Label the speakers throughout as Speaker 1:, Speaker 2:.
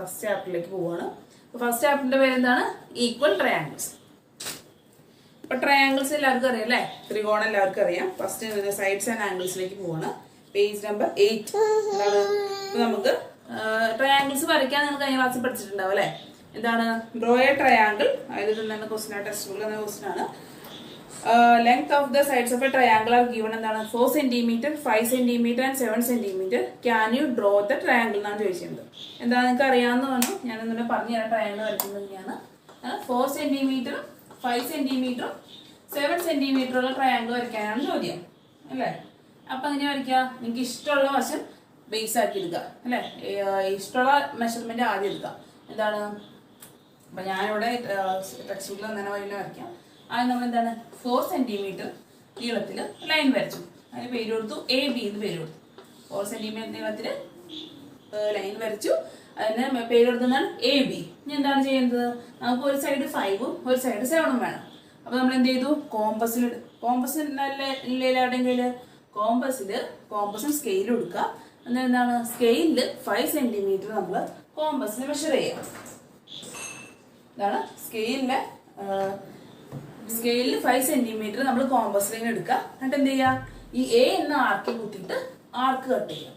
Speaker 1: First ചാപ്റ്ററിലേക്ക് പോവാണ്. First ചാപ്റ്ററിന്റെ പേര് എന്താണ്? Equal triangles. അപ്പൊ ട്രയാങ്കിൾസ് എല്ലാവർക്കും അറിയാം അല്ലേ? ത്രികോണം എല്ലാവർക്കും അറിയാം. ഫസ്റ്റ് സൈഡ്സ് ആൻഡ് ആംഗിൾസിലേക്ക് പോവാണ്. Page number 8. എന്താണ് നമുക്ക് ട്രയാങ്കിൾസ് വരയ്ക്കാൻ നിങ്ങൾ കഴിഞ്ഞ ക്ലാസ്സിൽ പഠിച്ചിട്ടുണ്ടാവും അല്ലെ? എന്താണ് ഡ്രോ എ ട്രയാങ്കിൾ? അതായത് ഇതെന്താണ് ക്വസ്റ്റൻ ആണ്, ടെക്സ്റ്റ് ബുക്കിൽ എന്ന ക്വസ്റ്റൻ ആണ്. Length of the sides of a triangle are given എന്താണ് 4 cm, 5 cm and 7 cm. Can you draw the triangle എന്നാണ് ചോദിച്ചിട്ടുണ്ട്. എന്താ നിങ്ങൾക്ക് അറിയാവുന്ന പറഞ്ഞു, ഞാൻ ഇങ്ങനെ പറഞ്ഞു തരാം. ട്രയാങ്കിൾ വരയ്ക്കുന്നത് തന്നെയാണ്. 4 cm, 5 cm, 7 cm ഉള്ള ട്രയാങ്കിൾ വരയ്ക്കാനാണ് ചോദ്യം അല്ലേ? അപ്പൊ എങ്ങനെ വരയ്ക്കുക? നിങ്ങൾക്ക് ഇഷ്ടമുള്ള വശം ബേസ് ആക്കി എടുക്കുക അല്ലേ? ഇഷ്ടമുള്ള മെഷർമെന്റ് ആദ്യം എടുക്കുക. എന്താണ് അപ്പൊ ഞാനിവിടെ ടെക്സ്റ്റ് ബുക്കിൽ തന്നെ വഴി വരയ്ക്കാം. അത് നമ്മൾ എന്താണ് 4 cm നീളത്തിൽ ലൈൻ വരച്ചു. അതിന് പേര് കൊടുത്തു AB എന്ന് പേര് കൊടുത്തു. 4 cm നീളത്തിൽ ലൈൻ വരച്ചു. അതിന് പേര് കൊടുത്തതാണ് AB. ഇനി എന്താണ് ചെയ്യുന്നത്? നമുക്ക് ഒരു സൈഡ് 5ഉം ഒരു സൈഡ് 7ഉം വേണം. അപ്പൊ നമ്മൾ എന്ത് ചെയ്തു? കോമ്പസിൽ കോമ്പസും സ്കെയിലും എടുക്കുക. എന്നിട്ട് എന്താണ് സ്കെയിലിൽ 5 cm നമ്മൾ കോമ്പസിൽ മെഷർ ചെയ്യാം. ഇതാണ് സ്കെയിലിൽ 5 cm നമ്മൾ കോമ്പസ് ലൈൻ എടുക്കുക. എന്നിട്ട് എന്ത് ചെയ്യുക? ഈ എ എന്ന ആർക്ക് കുത്തിയിട്ട് ആർക്ക് കട്ട് ചെയ്യാം.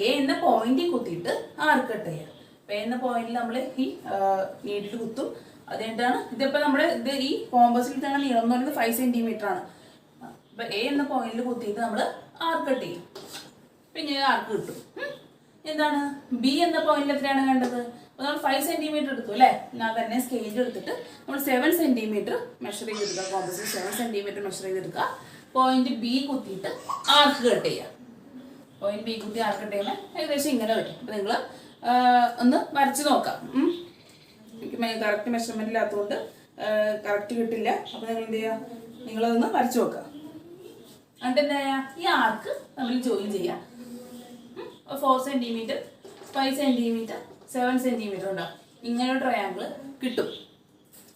Speaker 1: എ എന്ന പോയിന്റിൽ കുത്തിയിട്ട് ആർക്ക് കട്ട് ചെയ്യാം. എ എന്ന പോയിന്റിൽ നമ്മൾ ഈ നീഡിൽ കുത്തും. അതുകൊണ്ടാണ് ഇതിപ്പോ നമ്മുടെ ഈ കോമ്പസിൽ തന്നെ നീളം എന്ന് പറയുന്നത് 5 cm ആണ്. അപ്പൊ എ എന്ന പോയിന്റിൽ കുത്തിയിട്ട് നമ്മൾ ആർക്ക് കട്ട് ചെയ്യും. പിന്നെ ആർക്ക് കിട്ടും. എന്താണ് ബി എന്ന പോയിന്റിൽ എത്രയാണ് വേണ്ടത്? അപ്പൊ നമ്മൾ 5 cm എടുത്തു അല്ലെ? ഞാൻ തന്നെ സ്കെയിൽ എടുത്തിട്ട് നമ്മൾ 7 cm മെഷർ ചെയ്തെടുക്കുക. കോമ്പസിൽ 7 cm മെഷർ ചെയ്തെടുക്കുക. പോയിന്റ് ബി കുത്തിയിട്ട് ആർക്ക് കട്ട് ചെയ്യാം. പോയിന്റ് ബി കുത്തി ആർക്ക് കട്ട് ചെയ്യുമ്പോൾ ഏകദേശം ഇങ്ങനെ വരും. അപ്പൊ നിങ്ങൾ ഒന്ന് വരച്ച് നോക്കാം. എനിക്ക് കറക്റ്റ് മെഷർമെന്റ് ഇല്ലാത്തതുകൊണ്ട് കറക്റ്റ് കിട്ടില്ല. അപ്പൊ നിങ്ങൾ എന്ത് ചെയ്യുക? നിങ്ങളതൊന്ന് വരച്ചു നോക്കുക. എന്നിട്ട് എന്താ ചെയ്യുക? ഈ ആർക്ക് നമ്മൾ ജോയിൻ ചെയ്യാം. 4 cm, 5 cm, 7 cm ഉണ്ടാവും. ഇങ്ങനെ ഒരു ട്രയാങ്കിൾ കിട്ടും.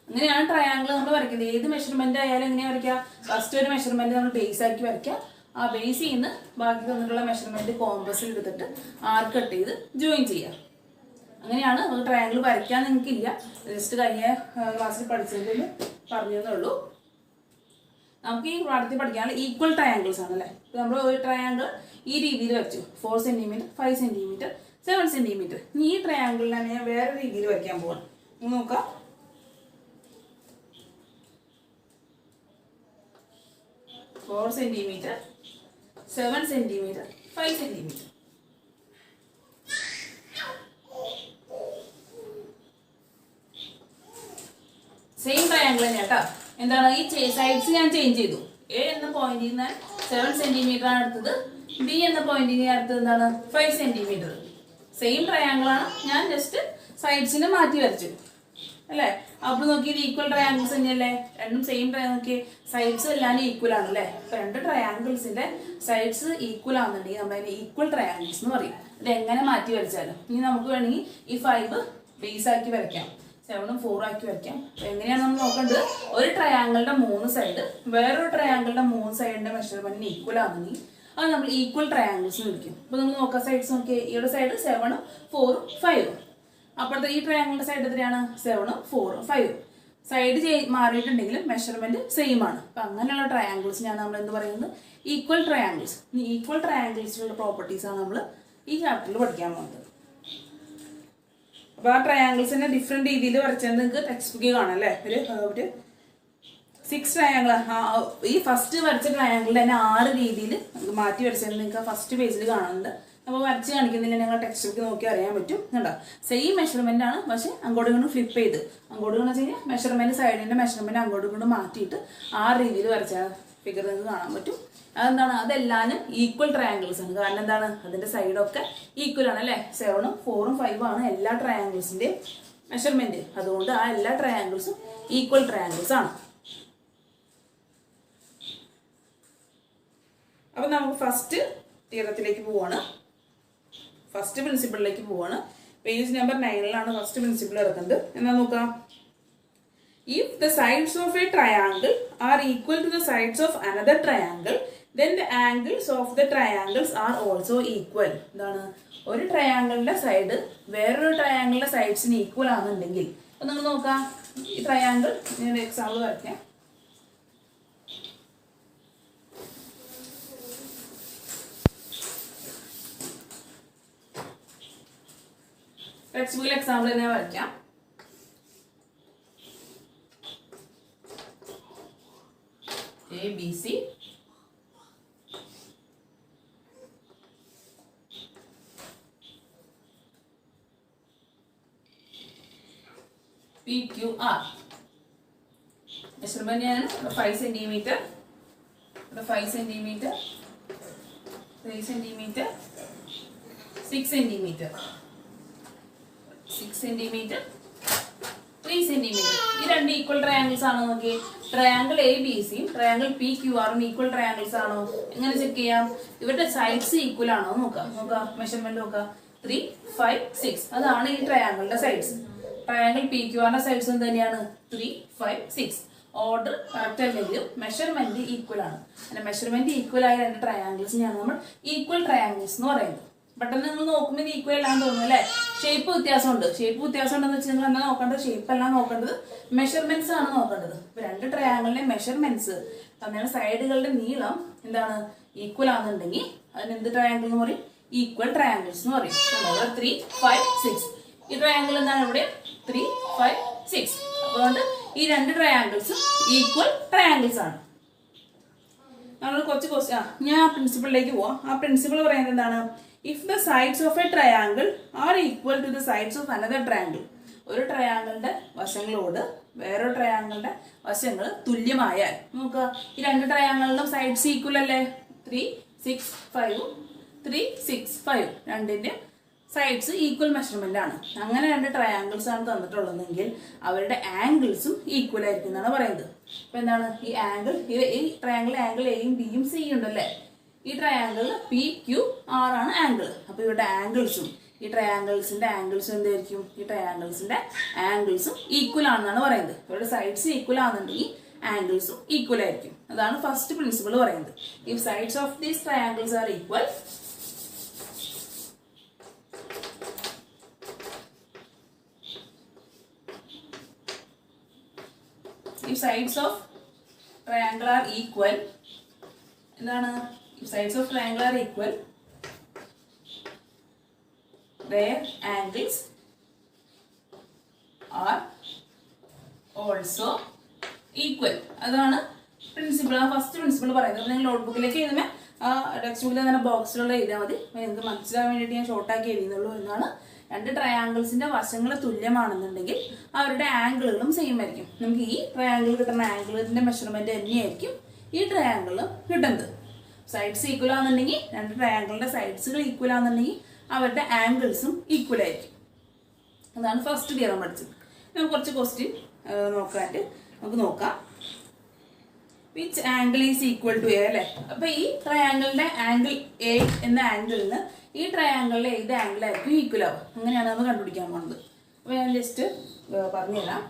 Speaker 1: അങ്ങനെയാണ് ട്രയാങ്കിൾ നമ്മൾ വരയ്ക്കുന്നത്. ഏത് മെഷർമെന്റ് ആയാലും എങ്ങനെയാ വരയ്ക്കുക? ഫസ്റ്റ് ഒരു മെഷർമെന്റ് നമ്മൾ ബേസ് ആക്കി വരയ്ക്കുക. ആ ബേസിൽ നിന്ന് ബാക്കി തന്നിട്ടുള്ള മെഷർമെന്റ് കോമ്പസിൽ എടുത്തിട്ട് ആർക്ക് കട്ട് ചെയ്ത് ജോയിൻ ചെയ്യാം. അങ്ങനെയാണ് നമുക്ക് ട്രയാങ്കിൾ വരയ്ക്കാൻ. നിങ്ങൾക്കില്ല, ജസ്റ്റ് കഴിഞ്ഞ ക്ലാസ്സിൽ പഠിച്ചതിൽ പറഞ്ഞതേ ഉള്ളൂ. നമുക്ക് ഈ പാഠത്തിൽ പഠിക്കാനുള്ള ഈക്വൽ ട്രയാങ്കിൾസ് ആണ് അല്ലേ? നമ്മൾ ഒരു ട്രയാങ്കിൾ ഈ രീതിയിൽ വരച്ചു. 4 cm, 5 cm, 7 cm. ഈ ട്രയാങ്കിളിനെ ഞാൻ വേറെ രീതിയിൽ വരയ്ക്കാൻ പോവാണ്. നോക്കാം. Four centimetre, 7 cm, 5 cm. Same triangle തന്നെ കേട്ടോ. എന്താണ് ഈ സൈഡ്സ് ഞാൻ ചേഞ്ച് ചെയ്തു. എ എന്ന പോയിന്റിൽ നിന്ന് 7 cm ആണ് എടുത്തത്. ബി എന്ന പോയിന്റിൽ നിന്ന് അടുത്തത് എന്താണ് 5 cm. സെയിം ട്രയാങ്കിൾ ആണ്, ഞാൻ ജസ്റ്റ് സൈഡ്സിനെ മാറ്റി വരച്ചു അല്ലേ? അപ്പൊ നോക്കി ഇത് ഈക്വൽ ട്രയാങ്കിൾസ് തന്നെയല്ലേ? രണ്ടും സെയിം നോക്കി സൈഡ്സ് എല്ലാം ഈക്വൽ ആണ് അല്ലേ? അപ്പൊ രണ്ട് ട്രയാങ്കിൾസിന്റെ സൈഡ്സ് ഈക്വൽ ആണെന്നുണ്ടെങ്കിൽ നമ്മൾ അതിനെ ഈക്വൽ ട്രയാങ്കിൾസ് എന്ന് പറയും. ഇത് എങ്ങനെ മാറ്റി വരച്ചാലും ഇനി നമുക്ക് വേണമെങ്കിൽ ഈ 5 ബേസ് ആക്കി വരയ്ക്കാം, 7ഉം 4 ആക്കി വരയ്ക്കാം. അപ്പൊ എങ്ങനെയാണ് നമ്മൾ നോക്കേണ്ടത്? ഒരു ട്രയാങ്കിളിന്റെ 3 സൈഡ് വേറൊരു ട്രയാങ്കിളിന്റെ 3 സൈഡിന്റെ മെഷർമെന്റിന് ഈക്വൽ ആണെങ്കിൽ അത് നമ്മൾ ഈക്വൽ ട്രയാങ്കിൾസ് വിളിക്കും. അപ്പൊ നമ്മൾ നോക്കാം സൈഡ്സ് നോക്കിയേ. ഈയുടെ സൈഡ് 7ഉം 4ഉം 5ഉം. അപ്പോഴത്തെ ഈ ട്രയാങ്കിളിന്റെ സൈഡ് എത്രയാണ്? 7ഉം 4ഉം 5ഉം. സൈഡ് മാറിയിട്ടുണ്ടെങ്കിലും മെഷർമെന്റ് സെയിം ആണ്. അപ്പൊ അങ്ങനെയുള്ള ട്രയാങ്കിൾസിനാണ് നമ്മൾ എന്ത് പറയുന്നത്? Equal triangles. ഈക്വൽ ട്രയാങ്കിൾസിലുള്ള പ്രോപ്പർട്ടീസ് ആണ് നമ്മൾ ഈ ചാപ്റ്ററിൽ പഠിക്കാൻ പോകുന്നത്. അപ്പൊ ആ ട്രയാങ്കിൾസിനെ ഡിഫറെന്റ് രീതിയിൽ വരച്ചാൽ നിങ്ങൾക്ക് ടെക്സ്റ്റ് ബുക്കിൽ കാണാം അല്ലേ? ഒരു 6 ട്രയാങ്കിൾ. ഈ ഫസ്റ്റ് വരച്ച ട്രയാങ്കിൾ തന്നെ 6 രീതിയിൽ മാറ്റി വരച്ചാൽ നിങ്ങൾക്ക് ഫസ്റ്റ് പേജിൽ കാണുന്നുണ്ട്. അപ്പോൾ വരച്ച് കാണിക്കുന്നില്ല, നിങ്ങൾ ടെക്സ്റ്റ് ബുക്ക് നോക്കി അറിയാൻ പറ്റും. കണ്ടോ? സെയിം മെഷർമെന്റ് ആണ്, പക്ഷെ അങ്ങോട്ടും ഇങ്ങോട്ടും ഫ്ലിപ്പ് ചെയ്ത് അങ്ങോട്ടും ഇങ്ങോട്ട് വെച്ച് കഴിഞ്ഞാൽ മെഷർമെന്റ് സൈഡിന്റെ മെഷർമെന്റ് അങ്ങോട്ടും ഇങ്ങോട്ടും മാറ്റിയിട്ട് 6 രീതിയിൽ വരച്ച ഫിഗർ നിങ്ങൾക്ക് കാണാൻ പറ്റും. അതെന്താണ്? അതെല്ലാനും ഈക്വൽ ട്രയാങ്കിൾസ് ആണ്. കാരണം എന്താണ്? അതിന്റെ സൈഡൊക്കെ ഈക്വൽ ആണ് അല്ലേ? 7ഉം 4ഉം 5ഉം ആണ് എല്ലാ ട്രയാങ്കിൾസിന്റെയും മെഷർമെന്റ്. അതുകൊണ്ട് ആ എല്ലാ ട്രയാങ്കിൾസും ഈക്വൽ ട്രയാങ്കിൾസ് ആണ്. അപ്പൊ നമുക്ക് ഫസ്റ്റ് തിയറത്തിലേക്ക് പോവാണ്. ഫസ്റ്റ് പ്രിൻസിപ്പിളിലേക്ക് പോവാണ്. പേജ് നമ്പർ 9ലാണ് ഫസ്റ്റ് പ്രിൻസിപ്പിൾ ഇറക്കുന്നത്. എന്നാ നോക്കാം. If the sides of a triangle are equal to the sides of another triangle, then the angles of the triangles are also equal. എന്താണ് ഒരു ട്രയാങ്കിളിന്റെ സൈഡ് വേറൊരു ട്രയാങ്കിളിന്റെ സൈഡ്സിന് ഈക്വൽ ആണെന്നുണ്ടെങ്കിൽ അപ്പൊ നിങ്ങൾ നോക്കാം ഈ ട്രയാങ്കിൾ ഞാൻ എക്സാമ്പിൾ വരയ്ക്കാം. ടെക്സ്റ്റ് ബുക്കിൽ എക്സാമ്പിൾ തന്നെ വരയ്ക്കാം. ABC PQR മെഷർമെന്റ് ആണ് 5 centimetre, 5 centimetre, 3 centimetre, 6 centimetre, 6 centimetre, 3 centimetre. ഈ രണ്ട് ഈക്വൽ ട്രയാങ്കിൾസ് ആണോ നോക്കി. Triangle ABC triangle PQR equal triangles ആണോ? എങ്ങനെ ചെക്ക് ചെയ്യാം? ഇവരുടെ സൈഡ്സ് ഈക്വൽ ആണോ നോക്കാം. മെഷർമെന്റ് നോക്കാം. 3, 5, 6 അതാണ് ഈ ട്രയാങ്കിളിന്റെ സൈഡ്സ്. ട്രയാങ്കിൾ PQRന്റെ സൈഡ്സ് എന്ത് തന്നെയാണ്? 3, 5, 6. ഓർഡർ കറക്റ്റ് അല്ലെങ്കിലും മെഷർമെന്റ് ഈക്വൽ ആണ്. അല്ല മെഷർമെന്റ് ഈക്വൽ ആയ രണ്ട് ട്രയാങ്കിൾസിനെയാണ് നമ്മൾ ഈക്വൽ ട്രയാങ്കിൾസ് എന്ന് പറയുന്നത്. പെട്ടെന്ന് നിങ്ങൾ നോക്കുമ്പോൾ ഈക്വൽ അല്ലാന്ന് തോന്നുന്നു അല്ലെ. ഷേപ്പ് വ്യത്യാസമുണ്ട്. ഷേപ്പ് വ്യത്യാസം ഉണ്ടെന്ന് വെച്ചാൽ നിങ്ങൾ എന്താ നോക്കേണ്ടത്? ഷേപ്പ് എല്ലാം നോക്കേണ്ടത് മെഷർമെന്റ്സ് ആണ് നോക്കേണ്ടത്. ഇപ്പൊ രണ്ട് ട്രയാങ്കിളിന്റെ മെഷർമെന്റ്സ് തമ്മിലുള്ള സൈഡുകളുടെ നീളം എന്താണ് ഈക്വൽ ആണെന്നുണ്ടെങ്കിൽ അതിന് എന്ത് ട്രയാങ്കിൾ എന്ന് പറയും? ഈക്വൽ ട്രയാങ്കിൾസ് എന്ന് പറയും. 3, 5, 6 ഈ ട്രയാങ്കിൾ എന്താണ് ഇവിടെ? 3, 5, 6. അതുകൊണ്ട് ഈ രണ്ട് ട്രയാങ്കിൾസും ഈക്വൽ ട്രയാങ്കിൾസ് ആണ്. നമ്മൾ കുറച്ച് ക്വസ്റ്റ്യൻ ഞാൻ ആ പ്രിൻസിപ്പിളിലേക്ക് പോവാം. ആ പ്രിൻസിപ്പിൾ പറയുന്നത് എന്താണ്? If the sides of a triangle are equal to the sides of another triangle. ഒരു ട്രയാങ്കിളിന്റെ വശങ്ങളോട് വേറൊരു ട്രയാങ്കിളിന്റെ വശങ്ങൾ തുല്യമായാൽ നോക്കുക. ഈ രണ്ട് ട്രയാങ്കിളിനും സൈഡ്സ് ഈക്വൽ അല്ലേ? 3, 6, 5 3, 6, 5 രണ്ടിന്റെ സൈഡ്സ് ഈക്വൽ മെഷർമെന്റ് ആണ്. അങ്ങനെ രണ്ട് ട്രയാങ്കിൾസ് ആണ് തന്നിട്ടുള്ളതെങ്കിൽ അവരുടെ ആംഗിൾസും ഈക്വൽ ആയിരിക്കും എന്നാണ് പറയുന്നത്. അപ്പൊ എന്താണ് ഈ ആംഗിൾ? ഈ ട്രയാങ്കിൾ ആംഗിൾ എയും ബിയും സി ഉണ്ടല്ലേ. ഈ ട്രയാങ്കിൾ PQR ആണ് ആംഗിൾ. അപ്പൊ ഇവരുടെ ആംഗിൾസും ഈ ട്രയാങ്കിൾസിന്റെ ആംഗിൾസും എന്തായിരിക്കും? ഈ ട്രയാങ്കിൾസിന്റെ ആംഗിൾസും ഈക്വൽ ആണെന്നാണ് പറയുന്നത്. ഇവരുടെ സൈഡ്സ് ഈക്വൽ ആണെന്നുണ്ടെങ്കിൽ ആംഗിൾസും ഈക്വൽ ആയിരിക്കും. അതാണ് ഫസ്റ്റ് പ്രിൻസിപ്പിൾ പറയുന്നത്. If sides of these triangles are equal if sides of triangle are equal എന്താണ്? if sides of triangle are equal their angles are also equal. അതാണ് പ്രിൻസിപ്പിൾ. ആ ഫസ്റ്റ് പ്രിൻസിപ്പിൾ പറയുന്നത്. നിങ്ങൾ നോട്ട്ബുക്കിലേക്ക് എഴുതുമ്പോൾ ടെക്സ്റ്റ് ബുക്കിൽ തന്നെ ബോക്സിലുള്ള എഴുതിയാൽ മതി. നിങ്ങൾക്ക് മനസ്സിലാൻ വേണ്ടിയിട്ട് ഞാൻ ഷോർട്ടാക്കി എഴുതുന്നുള്ളൂ എന്നാണ്. രണ്ട് ട്രയാങ്കിൾസിന്റെ വശങ്ങൾ തുല്യമാണെന്നുണ്ടെങ്കിൽ അവരുടെ ആംഗിളുകളും സെയിം ആയിരിക്കും. നമുക്ക് ഈ ട്രയാങ്കിൾ കിട്ടുന്ന ആംഗിളിന്റെ മെഷർമെന്റ് തന്നെയായിരിക്കും ഈ ട്രയാങ്കിളും കിട്ടുന്നത്. സൈഡ്സ് ഈക്വൽ ആണെന്നുണ്ടെങ്കിൽ രണ്ട് ട്രയാങ്കിളിന്റെ സൈഡ്സുകൾ ഈക്വൽ ആണെന്നുണ്ടെങ്കിൽ അവരുടെ ആംഗിൾസും ഈക്വൽ ആയിരിക്കും. അതാണ് ഫസ്റ്റ് തിയറം പഠിച്ചത്. നമുക്ക് കുറച്ച് ക്വസ്റ്റ്യൻ നമുക്ക് നോക്കാം. Which angle is equal to A അല്ലെ. അപ്പൊ ഈ ട്രയാങ്കിളിന്റെ ആംഗിൾ എ എന്ന ആംഗിളിന് ഈ ട്രയാങ്കിളിലെ ഏത് ആംഗിൾ ആയിരിക്കും ഈക്വൽ ആവുക? അങ്ങനെയാണ് നമ്മൾ കണ്ടുപിടിക്കാൻ പോകുന്നത്. അപ്പൊ ഞാൻ ജസ്റ്റ് പറഞ്ഞുതരാം.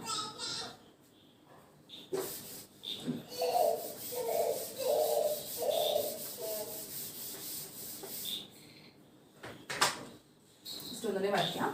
Speaker 1: ഒന്നുകൂടി വരയ്ക്കാം.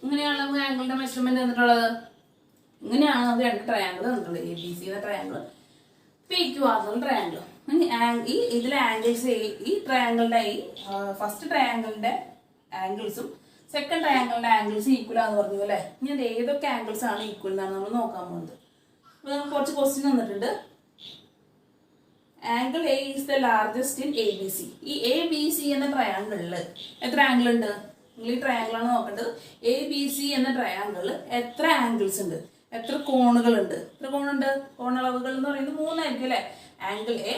Speaker 1: ഇങ്ങനെയാണ് നമുക്ക് ആംഗിളിന്റെ മെഷർമെന്റ് തന്നിട്ടുള്ളത്. ഇങ്ങനെയാണ് നമുക്ക് രണ്ട് ട്രയാങ്കിൾ തന്നിട്ടുള്ളത്. ABC എന്ന ട്രയാങ്കിൾ, PQR എന്ന ട്രയാങ്കിൾ. ഈ ഇതിലെ ആംഗിൾസ് ഈ ട്രയാങ്കിളിന്റെ ഈ ഫസ്റ്റ് ട്രയാങ്കിളിന്റെ ആംഗിൾസും സെക്കൻഡ് ട്രയാങ്കിളിന്റെ ആംഗിൾസ് ഈക്വൽ ആണെന്ന് പറഞ്ഞു അല്ലേ. ഇനി അത് ഏതൊക്കെ ആംഗിൾസ് ആണ് ഈക്വൽ എന്നാണ് നമ്മൾ നോക്കാൻ പോകുന്നത്. അപ്പൊ നമുക്ക് കുറച്ച് ക്വസ്റ്റ്യൻ തന്നിട്ടുണ്ട്. Angle A is the largest in ABC. ഈ ABC എന്ന ട്രയാങ്കിളിൽ എത്ര ആംഗിൾ ഉണ്ട്? നിങ്ങൾ ഈ ട്രയാങ്കിൾ ആണ് നോക്കേണ്ടത്. ABC എന്ന ട്രയാങ്കിളിൽ എത്ര ആംഗിൾസ് ഉണ്ട്? എത്ര കോണുകളുണ്ട്? എത്ര കോണുണ്ട്? കോണളവുകൾ എന്ന് പറയുന്നത് 3 ആയിരിക്കും അല്ലേ? Angle A,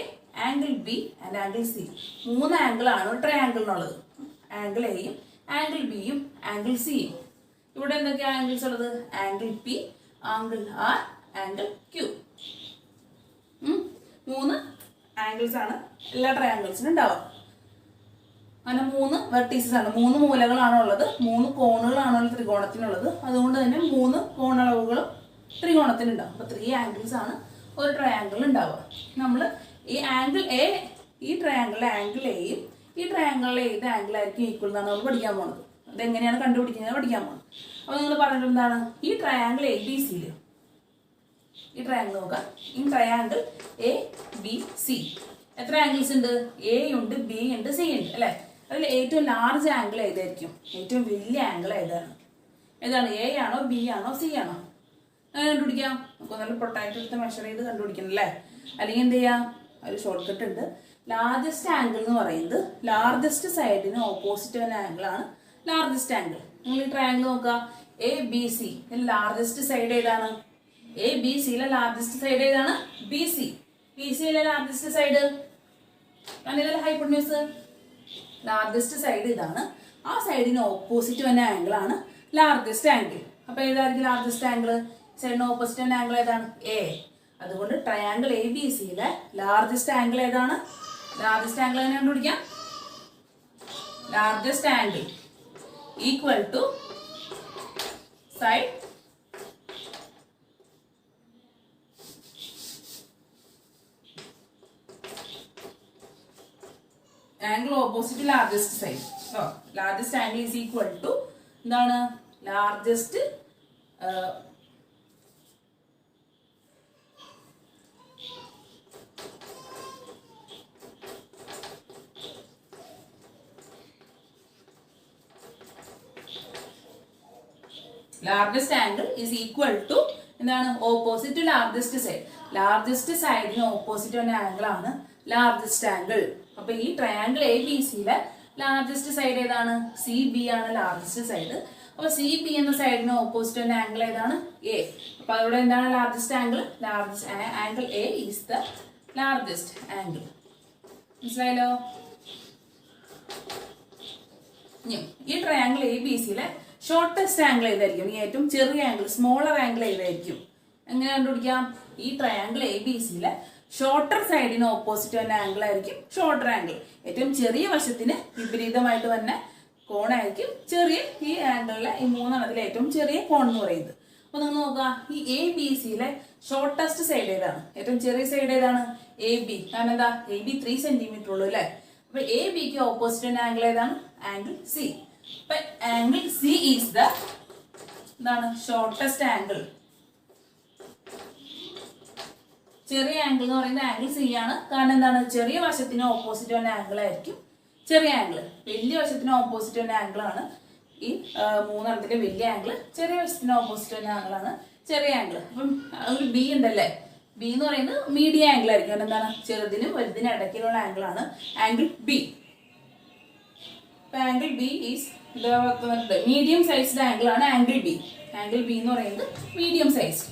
Speaker 1: angle B and angle C. 3 ആംഗിളാണ് ട്രയാംഗിളിനുള്ളത്. ആംഗിൾ എയും ആംഗിൾ ബിയും ആംഗിൾ സിയും. ഇവിടെ എന്തൊക്കെയാണ് ആംഗിൾസ് ഉള്ളത്? Angle P, angle R, angle Q. 3 angles ആണ് എല്ലാ ട്രയാംഗിൾസിനും ഉണ്ടാവുക. അങ്ങനെ 3 വെർട്ടീസസ് ആണ്, 3 മൂലകളാണ് ഉള്ളത്, 3 കോണുകളാണ് ത്രികോണത്തിനുള്ളത്. അതുകൊണ്ട് തന്നെ 3 കോണളവുകളും ത്രികോണത്തിനുണ്ടാവും. അപ്പോൾ 3 ആംഗിൾസ് ആണ് ഒരു ട്രയാംഗിൾ ഉണ്ടാവുക. നമ്മൾ ഈ ആംഗിൾ എ, ഈ ട്രയാംഗിളിലെ ആംഗിൾ എയും ഈ ട്രയാംഗിളിലെ ഏത് ആംഗിൾ ആയിരിക്കും ഈക്വൽ എന്നാണ് നമ്മൾ പഠിക്കാൻ പോകുന്നത്. അതെങ്ങനെയാണ് കണ്ടുപിടിക്കുന്നത് പഠിക്കാൻ പോകുന്നത്. അപ്പോൾ നിങ്ങൾ പറഞ്ഞിട്ട് എന്താണ്? ഈ ട്രയാംഗിൾ എ ബി സിയിൽ, ഈ ട്രയാംഗിൾ നോക്കാം. ഈ ട്രയാംഗിൾ എ ബി സി എത്ര ആംഗിൾസ് ഉണ്ട്? എ ഉണ്ട്, ബി ഉണ്ട്, സി ഉണ്ട് അല്ലേ? അതിൽ ഏറ്റവും ലാർജ് ആംഗിൾ ഏതായിരിക്കും? ഏറ്റവും വലിയ ആംഗിൾ ഏതാണ്? എ ആണോ, ബി ആണോ, സി ആണോ? അങ്ങനെ കണ്ടുപിടിക്കാം. നമുക്ക് നല്ല പ്രൊട്ടക്റ്റ് എടുത്ത് മെഷർ ചെയ്ത് കണ്ടുപിടിക്കണം അല്ലേ? അല്ലെങ്കിൽ എന്ത് ചെയ്യാം? ഒരു ഷോർട്ട് കട്ട് ഉണ്ട്. ലാർജസ്റ്റ് ആംഗിൾ എന്ന് പറയുന്നത് ലാർജസ്റ്റ് സൈഡിന് ഓപ്പോസിറ്റ് വരുന്ന ആംഗിൾ ആണ് ലാർജസ്റ്റ് ആംഗിൾ. നിങ്ങൾ ഈ ട്രയാംഗിൾ നോക്കുക. A B C largest side ഏതാണ്? എ ബി സിയിലെ ലാർജസ്റ്റ് സൈഡ് ഏതാണ്? B C. ബി സിയിലെ ലാർജസ്റ്റ് സൈഡ് അങ്ങനെ ഹൈപ്പോട്ടന്യൂസ്. ലാർജസ്റ്റ് സൈഡ് ഇതാണ്. ആ സൈഡിന് ഓപ്പോസിറ്റ് വരുന്ന ആംഗിൾ ആണ് ലാർജസ്റ്റ് ആംഗിൾ. അപ്പൊ ഏതായിരിക്കും ലാർജസ്റ്റ് ആംഗിൾ? സൈഡിന് ഓപ്പോസിറ്റ് വരുന്ന ആംഗിൾ ഏതാണ്? എ. അതുകൊണ്ട് ട്രയാംഗിൾ എ ബി സിയിലെ ലാർജസ്റ്റ് ആംഗിൾ ഏതാണ്? ലാർജസ്റ്റ് ആംഗിൾ എങ്ങനെ കണ്ടുപിടിക്കാം? Largest angle equal to side angle opposite largest side. Largest angle is equal to എന്താണ്? Largest largest angle is equal to എന്താണ്? Opposite to largest side. Largest സൈഡിന് opposite വരുന്ന angle ആണ് largest angle. അപ്പൊ ഈ triangle A B സിയിലെ largest side ഏതാണ്? C B ആണ് ലാർജസ്റ്റ് സൈഡ്. അപ്പൊ സി ബി എന്ന സൈഡിന് ഓപ്പോസിറ്റ് വരുന്ന ആംഗിൾ ഏതാണ്? എ. അപ്പൊ അവിടെ എന്താണ് largest angle? Largest angle A is the largest angle. മനസ്സിലായല്ലോ? ഈ ട്രയാംഗിൾ എ ബി സിയിലെ ഷോർട്ടസ്റ്റ് ആംഗിൾ ഏതായിരിക്കും? ഈ ഏറ്റവും ചെറിയ ആംഗിൾ, സ്മോളർ ആംഗിൾ ഏതായിരിക്കും? എങ്ങനെ കണ്ടുപിടിക്കാം? ഈ ട്രയാംഗിൾ എ ബി സിയിലെ ഷോർട്ടർ സൈഡിന് ഓപ്പോസിറ്റ് വരുന്ന ആംഗിൾ ആയിരിക്കും ഷോർട്ടർ ആംഗിൾ. ഏറ്റവും ചെറിയ വശത്തിന് വിപരീതമായിട്ട് തന്നെ കോണായിരിക്കും ചെറിയ ഈ ആംഗിളിലെ ഈ 3 ഏറ്റവും ചെറിയ കോൺ എന്ന് പറയുന്നത്. അപ്പൊ നിങ്ങൾ നോക്കുക, ഈ എ ബി സിയിലെ ഷോർട്ടസ്റ്റ് സൈഡ് ഏതാണ്? ഏറ്റവും ചെറിയ സൈഡ് ഏതാണ്? A B. കാരണം എന്താ? എ ബി 3 സെന്റിമീറ്റർ ഉള്ളൂ അല്ലേ? അപ്പൊ എ ബിക്ക് ഓപ്പോസിറ്റ് വരുന്ന ആംഗിൾ ഏതാണ്? Angle C. അപ്പൊ ആംഗിൾ സി ഈസ് ദ എന്താണ്? Shortest angle. ചെറിയ ആംഗിൾ എന്ന് പറയുന്നത് ആംഗിൾ സി ആണ്. കാരണം എന്താണ്? ചെറിയ വശത്തിന് ഓപ്പോസിറ്റ് വരുന്ന ആംഗിൾ ആയിരിക്കും ചെറിയ ആംഗിൾ. വലിയ വശത്തിന് ഓപ്പോസിറ്റ് വരുന്ന ആംഗിൾ ആണ് ഈ 3 വലിയ ആംഗിൾ. ചെറിയ വശത്തിന് ഓപ്പോസിറ്റ് വരുന്ന ആംഗിൾ ആണ് ചെറിയ ആംഗിൾ. അപ്പം ഒരു ബി ഉണ്ടല്ലേ? ബി എന്ന് പറയുന്നത് മീഡിയം ആംഗിൾ ആയിരിക്കും. കാരണം എന്താണ്? ചെറുതിനും വലുതിനും ഇടയ്ക്കുള്ള ആംഗിൾ ആണ് angle B. Angle B is medium sized angle ആണ് ആംഗിൾ ബി. ആംഗിൾ ബി എന്ന് പറയുന്നത് medium sized.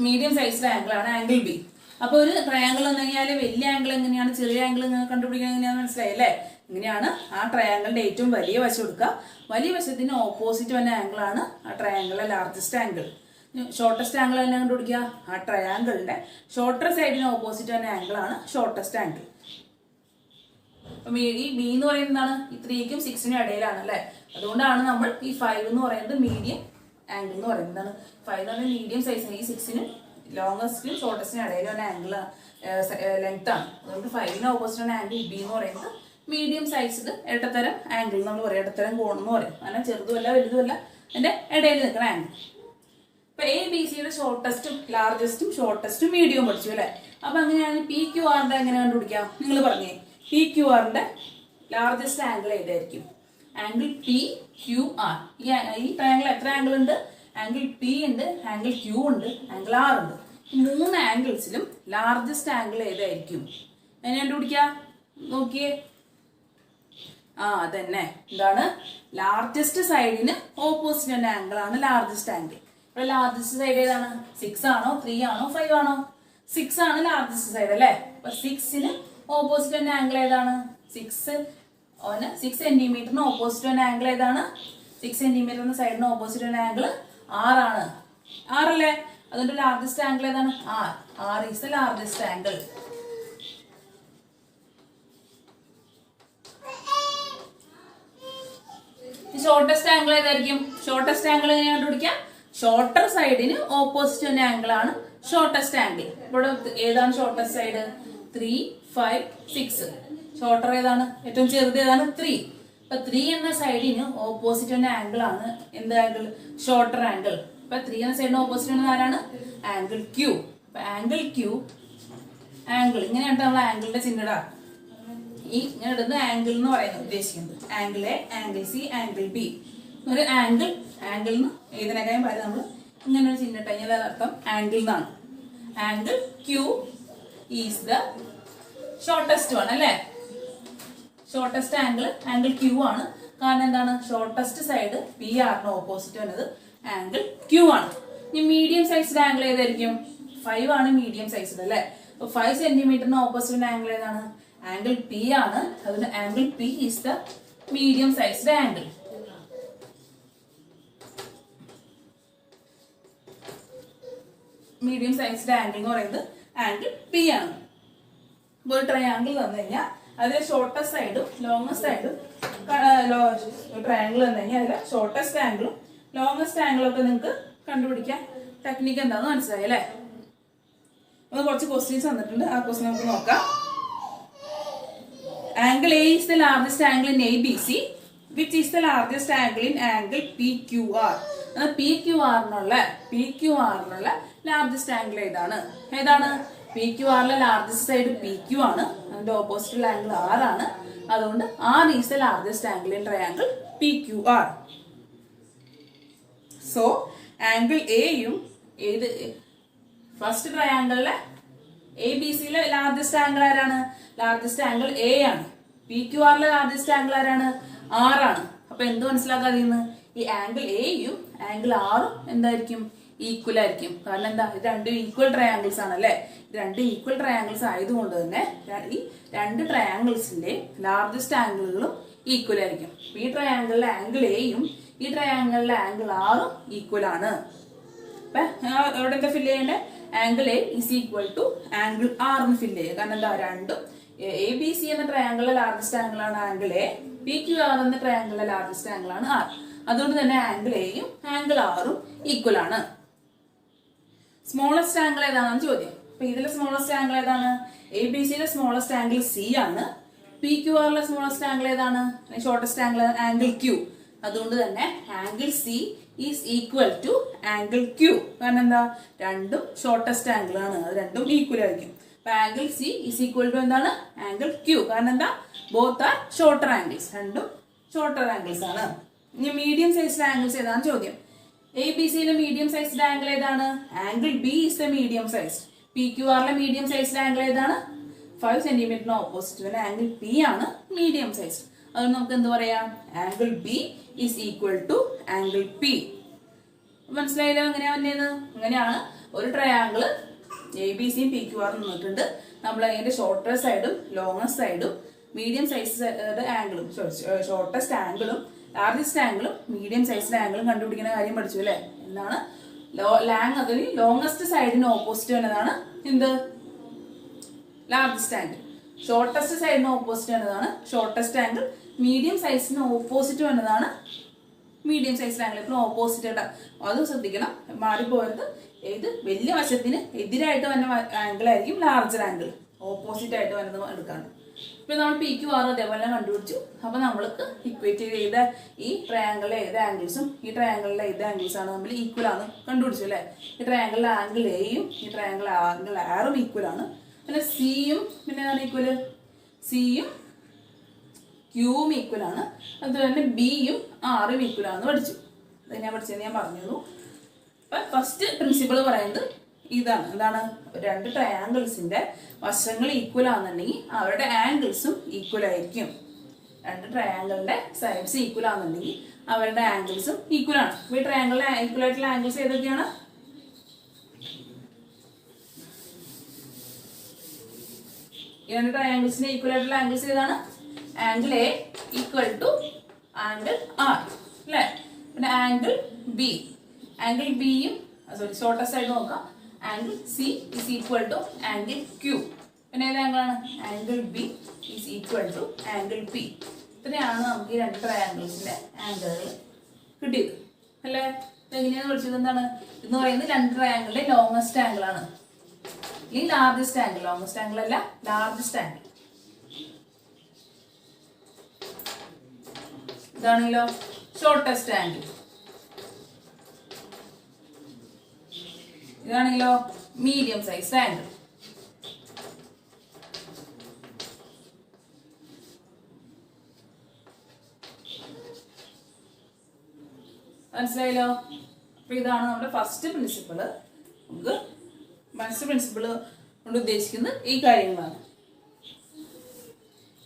Speaker 1: Medium sized angle ആണ് ആംഗിൾ ബി. അപ്പൊ ഒരു ട്രയാംഗിൾ എന്ന് കഴിഞ്ഞാൽ വലിയ ആംഗിൾ എങ്ങനെയാണ്, ചെറിയ ആംഗിൾ കണ്ടുപിടിക്കാൻ എങ്ങനെയാണെന്ന് മനസ്സിലായല്ലേ? ഇങ്ങനെയാണ് ആ ട്രയാംഗിളിന്റെ ഏറ്റവും വലിയ വശം എടുക്കുക. വലിയ വശത്തിന് ഓപ്പോസിറ്റ് വന്ന ആംഗിൾ ആണ് ആ ട്രയാംഗിളിലെ ലാർജസ്റ്റ് ആംഗിൾ. ഷോർട്ടസ്റ്റ് ആംഗിൾ തന്നെ കണ്ടുപിടിക്കുക. ആ ട്രയാംഗിളിന്റെ ഷോർട്ടർ സൈഡിന് ഓപ്പോസിറ്റ് വന്ന ആംഗിൾ ആണ് ഷോർട്ടസ്റ്റ് ആംഗിൾ. ഈ ബി എന്ന് പറയുന്നതാണ് ഈ 3ക്കും 6നും ഇടയിലാണ് അല്ലെ? അതുകൊണ്ടാണ് നമ്മൾ ഈ 5 എന്ന് പറയുന്നത് മീഡിയം ആംഗിൾ എന്ന് പറയുന്നത്. 5 എന്ന് പറഞ്ഞാൽ മീഡിയം സൈസ്. ഈ 6നും ലോങ്ങസ്റ്റിനും ഷോർട്ടസ്റ്റിനും ഇടയിൽ വന്ന ആംഗിൾ ലെങ്ത് ആണ്. അതുകൊണ്ട് 5ന് ഓപ്പോസിറ്റ് വന്ന ആംഗിൾ ബി എന്ന് പറയുന്നത് മീഡിയം സൈസ്ഡ് ഇടത്തരം ആംഗിൾ നമ്മൾ പറയും. ഇടത്തരം കോൺ എന്ന് പറയും. അങ്ങനെ ചെറുതുമല്ല വലുതുമല്ല, അതിന്റെ ഇടയിൽ നിൽക്കുന്ന ആംഗിൾ. ഇപ്പൊ എ ബി സിയുടെ ഷോർട്ടസ്റ്റും ലാർജസ്റ്റും ഷോർട്ടസ്റ്റും മീഡിയവും പഠിച്ചു അല്ലെ? അപ്പൊ അങ്ങനെയാണ് പി ക്യു ആറിന്റെ എങ്ങനെ കണ്ടുപിടിക്കാം? നിങ്ങൾ പറഞ്ഞേ, പി ക്യു ആറിന്റെ ലാർജസ്റ്റ് ആംഗിൾ ഏതായിരിക്കും? Angle P Q R. ഈ ട്രയാംഗിൾ എത്ര ആംഗിൾ ഉണ്ട്? ആംഗിൾ പി ഉണ്ട്, ആംഗിൾ ക്യു ഉണ്ട്, ആംഗിൾ ആർ ഉണ്ട്. ഈ 3 ആംഗിൾസിലും ലാർജസ്റ്റ് ആംഗിൾ ഏതായിരിക്കും? എങ്ങനെ കണ്ടുപിടിക്കാം? നോക്കിയേ, അതന്നെ. എന്താണ്? ലാർജസ്റ്റ് സൈഡിന് ഓപ്പോസിറ്റ് തന്നെ ആംഗിൾ ആണ് ലാർജസ്റ്റ് ആംഗിൾ. ഇവിടെ ലാർജസ്റ്റ് സൈഡ് ഏതാണ്? 6 ആണോ 3 ആണോ 5 ആണോ? 6 ആണ് ലാർജസ്റ്റ് സൈഡ് അല്ലേ. അപ്പൊ 6ന് ഓപ്പോസിറ്റ് തന്നെ ആംഗിൾ ഏതാണ്? 6 സെന്റിമീറ്ററിന് ഓപ്പോസിറ്റ് തന്നെ ആംഗിൾ ഏതാണ്? 6 സെന്റിമീറ്ററിന് സൈഡിന് ഓപ്പോസിറ്റ് തന്നെ ആംഗിൾ 6 ആണ്. 6 അല്ലേ? അതുകൊണ്ട് ലാർജസ്റ്റ് ആംഗിൾ ഏതാണ്? R is the largest angle. Shortest angle ഏതായിരിക്കും? ഷോർട്ടസ്റ്റ് ആംഗിൾ എങ്ങനെ കണ്ടുപിടിക്കാം? ഷോർട്ടർ സൈഡിന് ഓപ്പോസിറ്റ് തന്നെ ആംഗിൾ ആണ് ഷോർട്ടസ്റ്റ് ആംഗിൾ. ഇവിടെ ഏതാണ് ഷോർട്ടസ്റ്റ് സൈഡ്? 3, 5, 6. ഷോർട്ടർ ഏതാണ്? ഏറ്റവും ചെറുത് ഏതാണ്? 3. അപ്പൊ 3 എന്ന സൈഡിന് ഓപ്പോസിറ്റ് തന്നെ ആംഗിൾ ആണ് എന്ത് ആംഗിൾ? Shorter angle. അപ്പൊ 3 എന്ന സൈഡിന് ഓപ്പോസിറ്റ് തന്നെ ആരാണ്? Angle Q. അപ്പൊ ആംഗിൾ Q ആംഗിൾ ഇങ്ങനെയാണ് നമ്മൾ ആംഗിളിന്റെ ചിഹ്നം. ഈ ഇങ്ങനെ ഇടുന്ന ആംഗിൾ എന്ന് പറയുന്നത് ഉദ്ദേശിക്കുന്നത് angle A, angle C, angle B. ഒരു ആംഗിളിന് എഴുതാനേക്കാളും പകരം നമ്മൾ ഇങ്ങനെ ഒരു ചിഹ്നം ഇട്ട് കഴിഞ്ഞാൽ അർത്ഥം ആംഗിൾ എന്നാണ്. Angle Q is the shortest one അല്ലേ. ഷോർട്ടസ്റ്റ് ആംഗിൾ Q ആണ്. കാരണം എന്താണ്? ഷോർട്ടസ്റ്റ് സൈഡ് PR ന് ഓപ്പോസിറ്റ് വന്നത് ആംഗിൾ Q ആണ്. ഇനി മീഡിയം സൈസ്ഡ് ആംഗിൾ ഏതായിരിക്കും? 5 ആണ് മീഡിയം സൈസ്ഡ് അല്ലേ. അപ്പൊ 5 സെന്റിമീറ്ററിന് ഓപ്പോസിറ്റ് ആംഗിൾ ഏതാണ്? ആംഗിൾ P ആണ്. അതുകൊണ്ട് angle P is the medium sized angle. Medium sized angle എന്ന് പറയുന്നത് ആംഗിൾ P ആണ്. ഒരു ട്രയാംഗിൾ തന്നു കഴിഞ്ഞാൽ അതിലെ ഷോർട്ടസ്റ്റ് സൈഡും ലോങ്ങസ്റ്റ് സൈഡും ട്രയാംഗിൾ തന്നു കഴിഞ്ഞാൽ അതിലെ ഷോർട്ടസ്റ്റ് ആംഗിളും ലോങ്ങസ്റ്റ് ആംഗിളും ഒക്കെ നിങ്ങൾക്ക് കണ്ടുപിടിക്കാൻ ടെക്നിക്ക് എന്താണെന്ന് മനസ്സിലായി അല്ലേ. കുറച്ച് ക്വസ്റ്റ്യൻസ് തന്നിട്ടുണ്ട്. ആ ക്വസ്റ്റ്യൻ നമുക്ക് നോക്കാം. Angle A is the largest angle in ABC, which is the largest angle in angle PQR. PQR നുള്ള ലാർജസ്റ്റ് ആംഗിൾ ഏതാണ്? PQR ലെ ലാർജസ്റ്റ് സൈഡ് PQ ആണ്. അതിന്റെ ഓപ്പോസിറ്റ് ആംഗിൾ R ആണ്. അതുകൊണ്ട് R is the largest angle in triangle PQR. So angle എയും ഏത് first ട്രയാംഗിളിലെ ABC യിലെ ലാർജസ്റ്റ് ആംഗിൾ ആരാണ്? ലാർജസ്റ്റ് ആംഗിൾ A ആണ്. PQR ലെ ലാർജസ്റ്റ് ആംഗിൾ ആരാണ്? R ആണ്. അപ്പൊ എന്ത് മനസ്സിലാക്കാതിന്ന്? ഈ ആംഗിൾ എയും ആംഗിൾ ആറും എന്തായിരിക്കും? ഈക്വൽ ആയിരിക്കും. കാരണം എന്താ? രണ്ടും ഈക്വൽ ട്രയാംഗിൾസ് ആണല്ലേ. രണ്ട് ഈക്വൽ ട്രയാംഗിൾസ് ആയതുകൊണ്ട് തന്നെ ഈ രണ്ട് ട്രയാംഗിൾസിന്റെ ലാർജസ്റ്റ് ആംഗിളുകളും ഈക്വൽ ആയിരിക്കും. ഈ ട്രയാംഗിളിലെ ആംഗിൾ എയും ഈ ട്രയാംഗിളിലെ ആംഗിൾ ആറും ഈക്വൽ ആണ്. അപ്പൊ എവിടെ എന്താ ഫില്ല് ചെയ്യേണ്ടത്? Angle A is equal to angle R എന്ന് ഫില്ല് ചെയ്യുക. കാരണം എന്താ? രണ്ടും ABC എന്ന ട്രയാംഗിളിലെ ലാർജസ്റ്റ് ആംഗിൾ ആണ് ആംഗിൾ എ, PQR എന്ന ട്രയാംഗിളിലെ ലാർജസ്റ്റ് ആംഗിൾ ആണ് ആർ. അതുകൊണ്ട് തന്നെ ആംഗിൾ എയും ആംഗിൾ ആറും ഈക്വൽ ആണ്. സ്മോളസ്റ്റ് ആംഗിൾ ഏതാണെന്ന് ചോദ്യം. അപ്പൊ ഇതിലെ സ്മോളസ്റ്റ് ആംഗിൾ ഏതാണ്? ABCയിലെ സ്മോളസ്റ്റ് ആംഗിൾ C ആണ്. PQR ലെ സ്മോളസ്റ്റ് ആംഗിൾ ഏതാണ്? Shortest angle Q. അതുകൊണ്ട് തന്നെ angle C is equal to angle Q. കാരണം എന്താ? രണ്ടും ഷോർട്ടസ്റ്റ് ആംഗിൾ ആണ്. അത് രണ്ടും ഈക്വൽ ആയിരിക്കും. അപ്പൊ angle C is equal to എന്താണ്? Angle Q. കാരണം എന്താ? Both are shorter angles. രണ്ടും ഷോർട്ടർ ആംഗിൾസ് ആണ്. ഇനി മീഡിയം സൈസ്ഡ് ആംഗിൾസ് ഏതാണ് ചോദ്യം. ABCയിലെ മീഡിയം സൈസ്ഡ് ആംഗിൾ ഏതാണ്? Angle B is the medium sized. PQR ലെ മീഡിയം സൈസ്ഡ് ആംഗിൾ ഏതാണ്? 5 സെന്റിമീറ്ററിന് ഓപ്പോസിറ്റ് ആംഗിൾ P ആണ് മീഡിയം സൈസ്ഡ്. അതുകൊണ്ട് നമുക്ക് എന്ത് പറയാം? Angle B is equal to angle P. മനസ്സിലായല്ലോ എങ്ങനെയാ വന്നേന്ന്? അങ്ങനെയാണ് ഒരു ട്രയാംഗിള് ABCയും PQR നിന്നിട്ടുണ്ട്. നമ്മൾ അതിന്റെ ഷോർട്ടസ്റ്റ് സൈഡും ലോങ്ങസ്റ്റ് സൈഡും മീഡിയം സൈസ് ആംഗിളും ഷോർട്ടസ്റ്റ് ആംഗിളും ലാർജസ്റ്റ് ആംഗിളും മീഡിയം സൈസ്ഡ് ആംഗിളും കണ്ടുപിടിക്കുന്ന കാര്യം പഠിച്ചു അല്ലേ. എന്താണ്? അതിൽ ലോങ്ങസ്റ്റ് സൈഡിന് ഓപ്പോസിറ്റ് വന്നതാണ് എന്ത്? Largest angle. ഷോർട്ടസ്റ്റ് സൈഡിന് ഓപ്പോസിറ്റ് വന്നതാണ് ഷോർട്ടസ്റ്റ് ആംഗിൾ. മീഡിയം സൈസിന് ഓപ്പോസിറ്റ് വന്നതാണ് മീഡിയം സൈസ് ആംഗിൾ. ഇപ്പോൾ ഓപ്പോസിറ്റ് ആയിട്ട് അത് ശ്രദ്ധിക്കണം, മാറിപ്പോയത്. ഏത് വലിയ വശത്തിന് എതിരായിട്ട് വന്ന ആംഗിൾ ആയിരിക്കും ലാർജർ ആംഗിൾ. ഓപ്പോസിറ്റ് ആയിട്ട് വരുന്നത് എടുക്കാണ്. ഇപ്പൊ നമ്മൾ PQR അതേപോലെ കണ്ടുപിടിച്ചു. അപ്പൊ നമ്മൾക്ക് ഇക്വേറ്റ് ചെയ്ത ഈ ട്രയാംഗിളിലെ ഏത് ആംഗിൾസും ഈ ട്രയാംഗിളിലെ ഏത് ആംഗിൾസ് ആണ് നമ്മൾ ഈക്വൽ ആണ് കണ്ടുപിടിച്ചു അല്ലെ. ഈ ട്രയാംഗിളിലെ ആംഗിൾ എയും ഈ ട്രയാംഗിളിലെ ആംഗിൾ ആറും ഈക്വൽ ആണ്. പിന്നെ സിയും പിന്നെ ഏതാണ് ഈക്വല്? സിയും Qയും ഈക്വൽ ആണ്. അതുപോലെ തന്നെ Bയും Rയും ഈക്വൽ ആണെന്ന് പഠിച്ചു. അതെങ്ങനെയാ പഠിച്ചതെന്ന് ഞാൻ പറഞ്ഞു. അപ്പൊ ഫസ്റ്റ് പ്രിൻസിപ്പിൾ പറയുന്നത് ഇതാണ്. എന്താണ്? രണ്ട് ട്രയാംഗിൾസിന്റെ വശങ്ങൾ ഈക്വൽ ആണെന്നുണ്ടെങ്കിൽ അവരുടെ ആംഗിൾസും ഈക്വൽ ആയിരിക്കും. രണ്ട് ട്രയാങ്കിളിന്റെ സൈഡ്സ് ഈക്വൽ ആണെന്നുണ്ടെങ്കിൽ അവരുടെ ആംഗിൾസും ഈക്വൽ ആണ്. അപ്പോൾ ഈ ട്രയാങ്കിളിലെ ഈക്വൽ ആയിട്ടുള്ള ആംഗിൾസ് ഏതൊക്കെയാണ്? ഈ രണ്ട് ട്രയാങ്കിൾസിന്റെ ഈക്വൽ ആയിട്ടുള്ള ആംഗിൾസ് ഏതാണ്? Angle A equal to angle R അല്ലേ? പിന്നെ ആംഗിൾ ബി, ആംഗിൾ ബിയും ഷോർട്ടസ്റ്റ് ആയിട്ട് നോക്കാം. Angle C is equal to angle Q. പിന്നെ ഏത് ആംഗിളാണ്? Angle B is equal to angle P. ഇത്രയാണ് നമുക്ക് ഈ രണ്ട് ട്രയാങ്കിൾസിന്റെ ആംഗിളുകൾ കിട്ടിയത് അല്ലേ? എങ്ങനെയാണ് വിളിച്ചത്? എന്താണ് എന്ന് പറയുന്നത്? രണ്ട് ട്രയാങ്കിളിന്റെ ലോങ്ങസ്റ്റ് ആംഗിൾ ആണ്. ഈ ലാർജസ്റ്റ് ആംഗിൾ, ലോങ്ങസ്റ്റ് ആംഗിൾ അല്ല, ലാർജസ്റ്റ് ആംഗിൾ. ഇതാണെങ്കിലോ ഷോർട്ടസ്റ്റ് ആംഗിൾ. ഇതാണെങ്കിലോ മീഡിയം സൈസ് ആംഗിൾ. മനസ്സിലായല്ലോ? അപ്പൊ ഇതാണ് നമ്മുടെ ഫസ്റ്റ് പ്രിൻസിപ്പിള്. നമുക്ക് ഫസ്റ്റ് പ്രിൻസിപ്പിള് കൊണ്ട് ഉദ്ദേശിക്കുന്നത് ഈ കാര്യങ്ങളാണ്.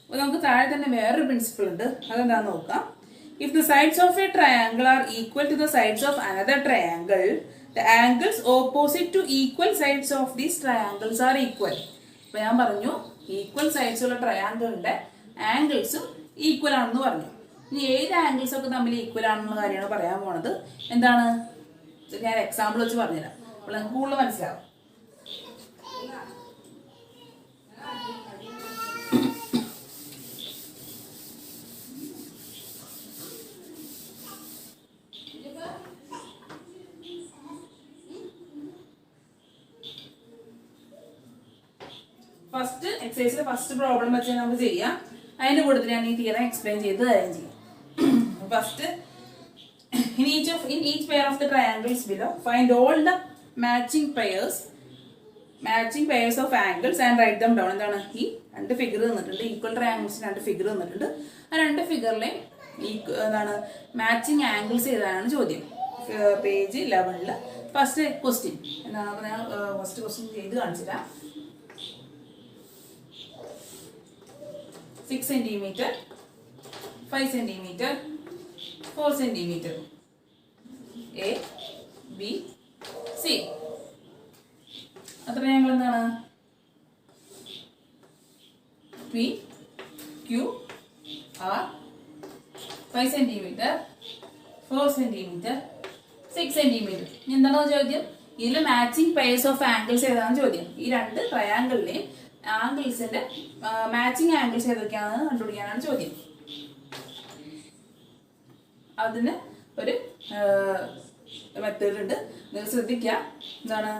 Speaker 1: അപ്പൊ നമുക്ക് താഴെ തന്നെ വേറൊരു പ്രിൻസിപ്പിൾ ഉണ്ട്. അതെന്താന്ന് നോക്കാം. If the sides of a triangle are equal to the sides of another triangle, the angles opposite to equal sides of these triangles are equal. അപ്പൊ ഞാൻ പറഞ്ഞു ഈക്വൽ സൈഡ്സ് ഉള്ള ട്രയാങ്കിളിന്റെ ആംഗിൾസും ഈക്വൽ ആണെന്ന് പറഞ്ഞു. ഇനി ഏത് ആംഗിൾസ് ഒക്കെ തമ്മിൽ ഈക്വൽ ആണെന്നുള്ള കാര്യമാണ് പറയാൻ പോണത്. എന്താണ്? ഞാൻ എക്സാമ്പിൾ വെച്ച് പറഞ്ഞുതരാം. അപ്പോൾ നമുക്ക് കൂടുതൽ മനസ്സിലാവും. ഫസ്റ്റ് എക്സസൈസിലെ ഫസ്റ്റ് പ്രോബ്ലം വെച്ച് നമുക്ക് ചെയ്യാം. അതിന്റെ കൂട്ടത്തിൽ ഞാൻ ഈ തിയറം എക്സ്പ്ലെയിൻ ചെയ്ത് കാര്യം ചെയ്യാം. First, in each pair of the triangles below, find all the matching pairs of angles and write them down. എന്താണ്? ഈ രണ്ട് ഫിഗർ തന്നിട്ടുണ്ട്, ഈക്വൽ ട്രയാങ്കിൾസിന് രണ്ട് ഫിഗർ തന്നിട്ടുണ്ട്. ആ രണ്ട് ഫിഗറിലെ എന്താണ് മാച്ചിങ് ആംഗിൾസ് ഏതാണ് ചോദ്യം. പേജ് 11 ഫസ്റ്റ് ക്വസ്റ്റ്യൻ എന്താണ്? അപ്പോൾ ഞാൻ ഫസ്റ്റ് ക്വസ്റ്റ്യൻ ചെയ്ത് കാണിച്ചുതരാം. 6 cm, 5 cm, 4 cm, A, B, C. അത്ര ഞങ്ങൾ എന്താണ്? P, Q, R, 5 cm, 4 cm, 6 cm. എന്താണോ ചോദ്യം? ഇതിൽ മാച്ചിങ് പെയർസ് ഓഫ് ആംഗിൾസ് ഏതാണ് ചോദ്യം. ഈ രണ്ട് ട്രയാങ്കിളിലെയും ആംഗിൾസിന്റെ മാച്ചിങ് ആംഗിൾസ് ഏതൊക്കെയാണെന്ന് കണ്ടുപിടിക്കാനാണ് ചോദ്യം. അതിന് ഒരു മെത്തേഡ് ഉണ്ട്, നിങ്ങൾ ശ്രദ്ധിക്കുക. എന്താണ്?